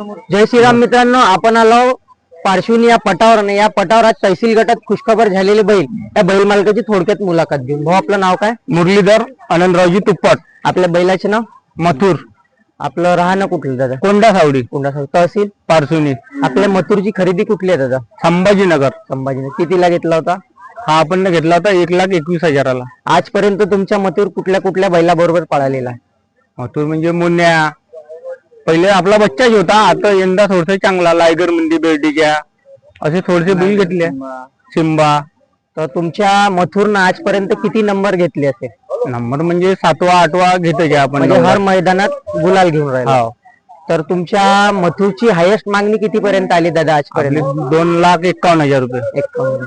जय श्रीराम मित्रांनो, आपण आलो पार्श्वनी या पटावर आणि या पटावर आज तहसील गटात खुशखबर झालेले बैल या बैल मालकाची थोडक्यात मुलाखत घेऊन. भाऊ, आपलं नाव काय? मुरलीधर आनंदरावजी तुप्पट. आपल्या बैलाचे नाव? मथुर. आपलं राहणं कुठलं दादा? कोंडा सावडी. कोंडा सावडी. तहसील पार्श्वनी. आपल्या मथुरची खरेदी कुठली आहे दादा? संभाजीनगर. संभाजीनगर. कितीला घेतला होता हा आपण घेतला होता 1,21,000ला. आजपर्यंत तुमच्या मथुर कुठल्या कुठल्या बैलाबरोबर पळालेला आहे? मथुर म्हणजे मुन्या, पहिले आपला बच्चाच होता. आता यंदा थोडस चांगला लायगर मंदी बेर्डीच्या असे थोडेसे बैल घेतले. सिम्बा. तर तुमच्या मथुरनं आजपर्यंत किती नंबर घेतले असेल? नंबर म्हणजे 7वा 8वा घेतो आपण. म्हणजे हर मैदानात गुलाल घेऊन राहिला. हो. तर तुमच्या मथुरची हायेस्ट मागणी किती पर्यंत आली दादा आजपर्यंत? 2,51,000 रुपये. 51.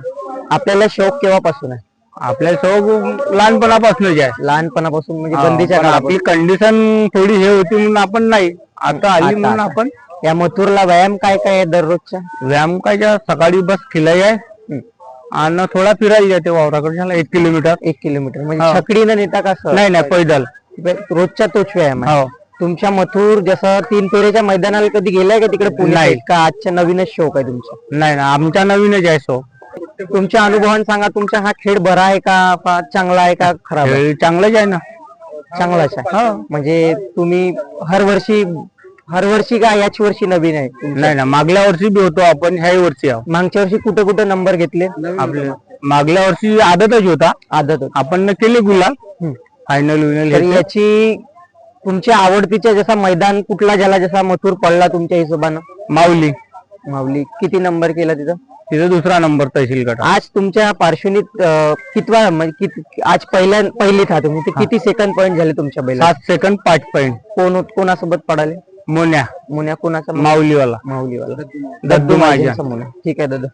आपल्याला शौक केव्हापासून आहे? आपल्या शौक लहानपणापासूनच आहे. लहानपणापासून म्हणजे बंदीच्या पण आपली कंडिशन थोडी हे होती म्हणून आपण नाही, आता आली म्हणून आपण. या मथुरला व्यायाम काय काय आहे दररोजचा? व्यायाम काय सकाळी बस खिलाई आहे आणि थोडा फिरायला जाते वावराकडे 1 किलोमीटर. 1 किलोमीटर म्हणजे छकडीनं नेता का सर? नाही नाही, पैदल. रोजचा तोच व्यायाम आहे. हो. तुमच्या मथुर जसं 3 फेऱ्याच्या मैदानाला कधी गेलाय का तिकडे पुण्यात? नाही. का आजच्या नवीनच शौक आहे तुमचा? नाही ना, आमच्या नवीनच आहे शौक. तुमच्या अनुभवाने सांगा, तुमचा हा खेळ बरा आहे का चांगला आहे का खराब आहे? खेळ चांगलाच आहे ना. चांगलाच आहे. म्हणजे तुम्ही हर वर्षी का याच वर्षी नवीन आहे? नाही ना, मागल्या वर्षी बी होतो आपण, ह्याही वर्षी आहो. मागच्या वर्षी कुठे कुठे नंबर घेतले आपले? मागल्या वर्षी आदतच होता. आदत आपण केले गुलाल फायनल तर विनल. याची तुमच्या आवडतीच्या जसा मैदान कुठला झाला जसा मथुर पडला तुमच्या हिशोबानं? माऊली. माऊली. किती नंबर केला तिथं? तिथे 2रा नंबर तहसील गट. आज तुमच्या पार्श्वनीत कितवा म्हणजे आज पहिलीत हा तुम्ही किती सेकंड पॉईंट झाले तुमच्या बैला? 7 सेकंद 5 पॉईंट. कोणासोबत पडाले? मोन्या. मुन्या. कोणाचा? माऊलीवाला. माऊलीवाला. दद्दू माझ्या. ठीक आहे दादा.